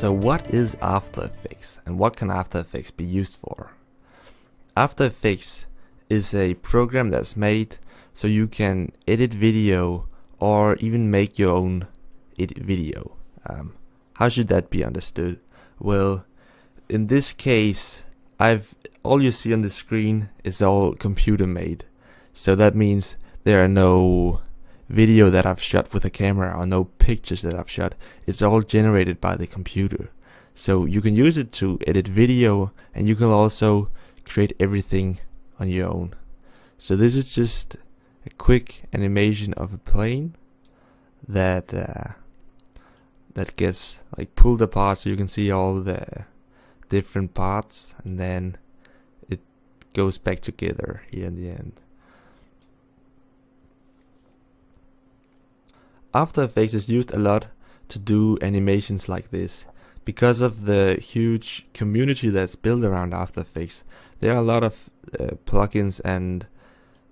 So what is After Effects and what can After Effects be used for? After Effects is a program that's made so you can edit video or even make your own edit video. How should that be understood? Well, in this case, all you see on the screen is all computer made. So that means there are no video that I've shot with a camera or no pictures that I've shot. It's all generated by the computer. So you can use it to edit video, and you can also create everything on your own. So this is just a quick animation of a plane that gets like pulled apart, so you can see all the different parts, and then it goes back together here in the end. After Effects is used a lot to do animations like this. Because of the huge community that's built around After Effects, there are a lot of plugins and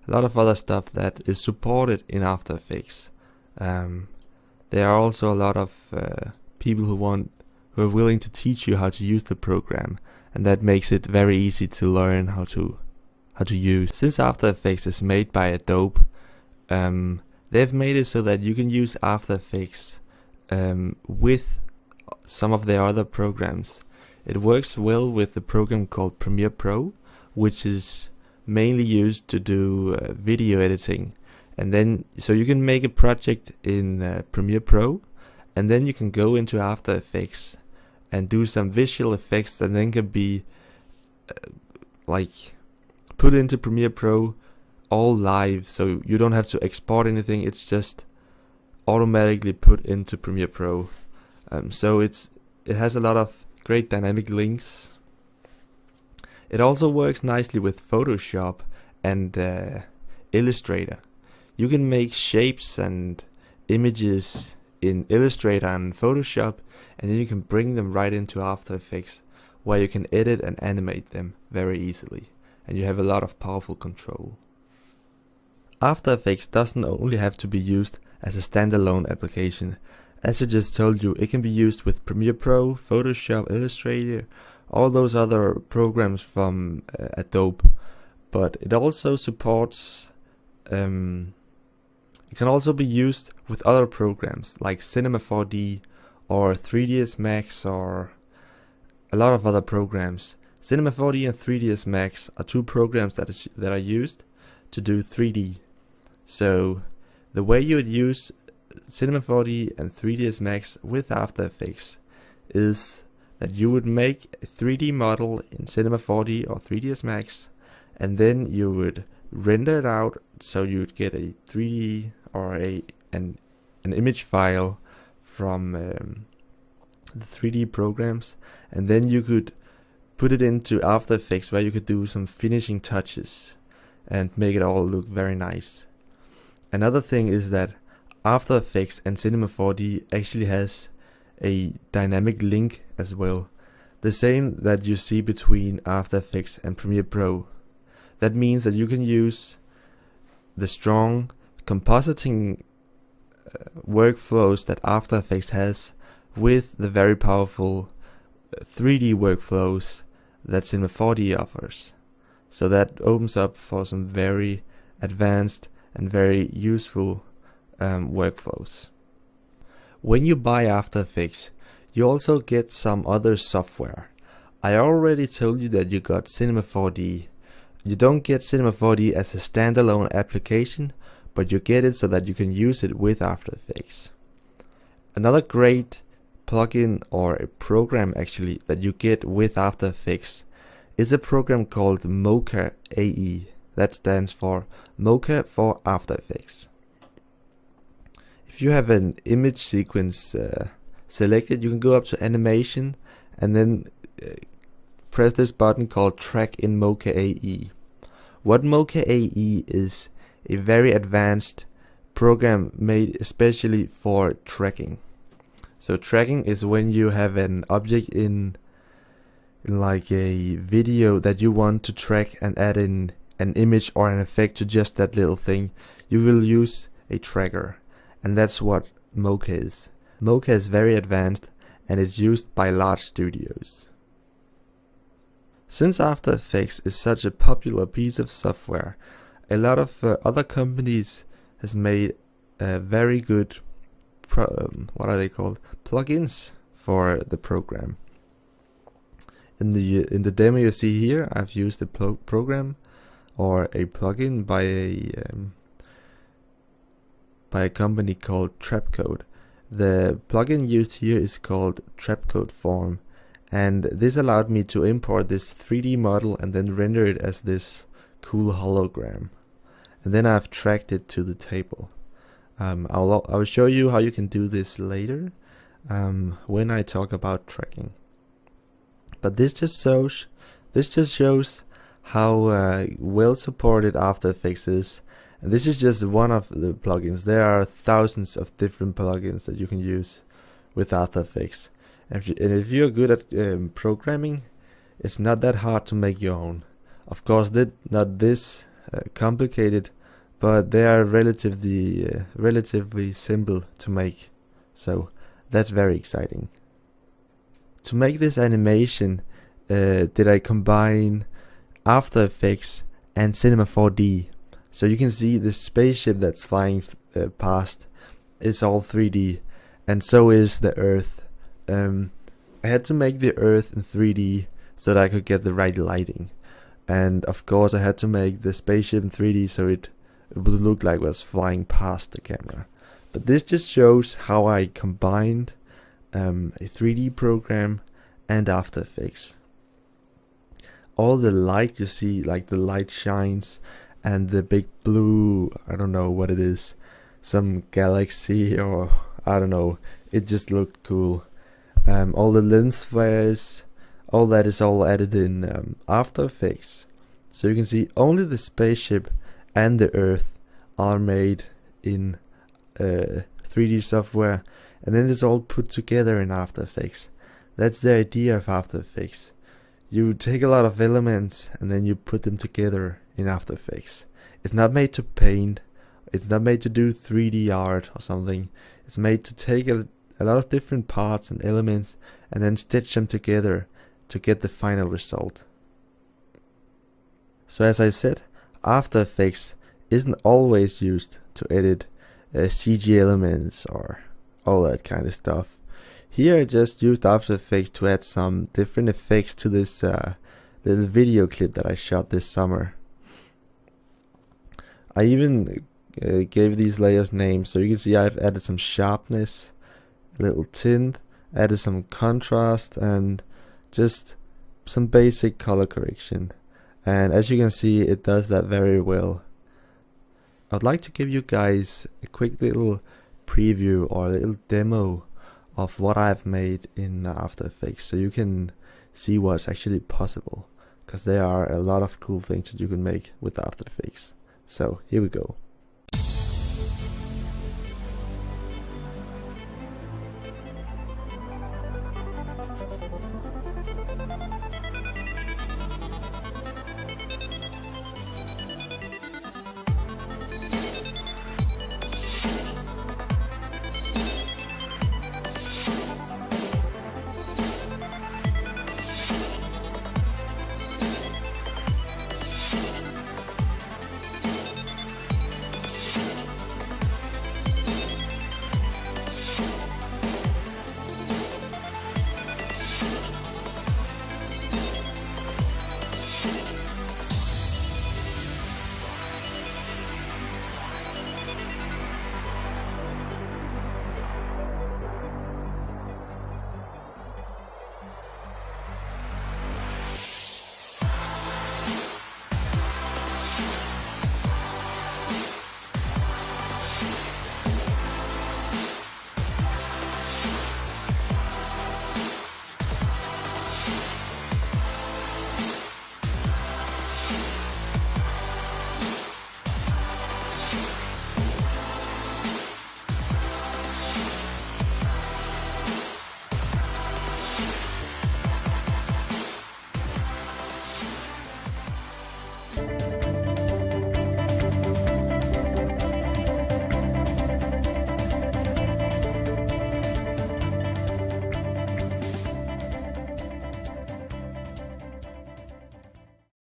a lot of other stuff that is supported in After Effects. There are also a lot of people who are willing to teach you how to use the program, and that makes it very easy to learn how to use. Since After Effects is made by Adobe, they've made it so that you can use After Effects with some of their other programs. It works well with the program called Premiere Pro, which is mainly used to do video editing. And then, so you can make a project in Premiere Pro, and then you can go into After Effects and do some visual effects that then can be like put into Premiere Pro all live, so you don't have to export anything. It's just automatically put into Premiere Pro. So it has a lot of great dynamic links. It also works nicely with Photoshop and Illustrator. You can make shapes and images in Illustrator and Photoshop, and then you can bring them right into After Effects, where you can edit and animate them very easily, and you have a lot of powerful control. After Effects doesn't only have to be used as a standalone application. As I just told you, it can be used with Premiere Pro, Photoshop, Illustrator, all those other programs from Adobe. But it also supports, it can also be used with other programs like Cinema 4D or 3ds Max or a lot of other programs. Cinema 4D and 3ds Max are two programs that are used to do 3D. So the way you would use Cinema 4D and 3ds Max with After Effects is that you would make a 3D model in Cinema 4D or 3ds Max, and then you would render it out, so you would get a 3D or an image file from the 3D programs, and then you could put it into After Effects, where you could do some finishing touches and make it all look very nice. Another thing is that After Effects and Cinema 4D actually has a dynamic link as well. The same that you see between After Effects and Premiere Pro. That means that you can use the strong compositing workflows that After Effects has with the very powerful 3D workflows that Cinema 4D offers. So that opens up for some very advanced and very useful workflows. When you buy After Effects, you also get some other software. I already told you that you got Cinema 4D. You don't get Cinema 4D as a standalone application, but you get it so that you can use it with After Effects. Another great plugin, or a program actually, that you get with After Effects is a program called Mocha AE. That stands for Mocha for After Effects. If you have an image sequence selected, you can go up to Animation and then press this button called Track in Mocha AE. What Mocha AE is a very advanced program made especially for tracking. So tracking is when you have an object in like a video that you want to track and add in an image or an effect to just that little thing. You will use a tracker, and that's what Mocha is. Mocha is very advanced, and it's used by large studios. Since After Effects is such a popular piece of software, a lot of other companies has made very good what are they called, plugins for the program. In the demo you see here, I've used a program or a plugin by a company called Trapcode. The plugin used here is called Trapcode Form, and this allowed me to import this 3D model and then render it as this cool hologram. And then I've tracked it to the table. I'll show you how you can do this later when I talk about tracking. But this just shows how well supported After Effects is. And this is just one of the plugins. There are thousands of different plugins that you can use with After Effects. And if you're good at programming, it's not that hard to make your own. Of course, not this complicated, but they are relatively simple to make. So that's very exciting. To make this animation, did I combine After Effects and Cinema 4D. So you can see the spaceship that's flying past is all 3D, and so is the Earth. I had to make the Earth in 3D so that I could get the right lighting. And of course I had to make the spaceship in 3D so it would look like it was flying past the camera. But this just shows how I combined a 3D program and After Effects. All the light you see, like the light shines, and the big blue, I don't know what it is, some galaxy or I don't know, it just looked cool. All the lens flares, all that is all added in After Effects. So you can see only the spaceship and the Earth are made in 3D software, and then it's all put together in After Effects. That's the idea of After Effects. You take a lot of elements and then you put them together in After Effects. It's not made to paint, it's not made to do 3D art or something. It's made to take a lot of different parts and elements and then stitch them together to get the final result. So as I said, After Effects isn't always used to edit CG elements or all that kind of stuff. Here I just used After Effects to add some different effects to this little video clip that I shot this summer. I even gave these layers names, so you can see I've added some sharpness, a little tint, added some contrast, and just some basic color correction. And as you can see, it does that very well. I'd like to give you guys a quick little preview or a little demo of what I've made in After Effects, so you can see what's actually possible, because there are a lot of cool things that you can make with After Effects. So here we go.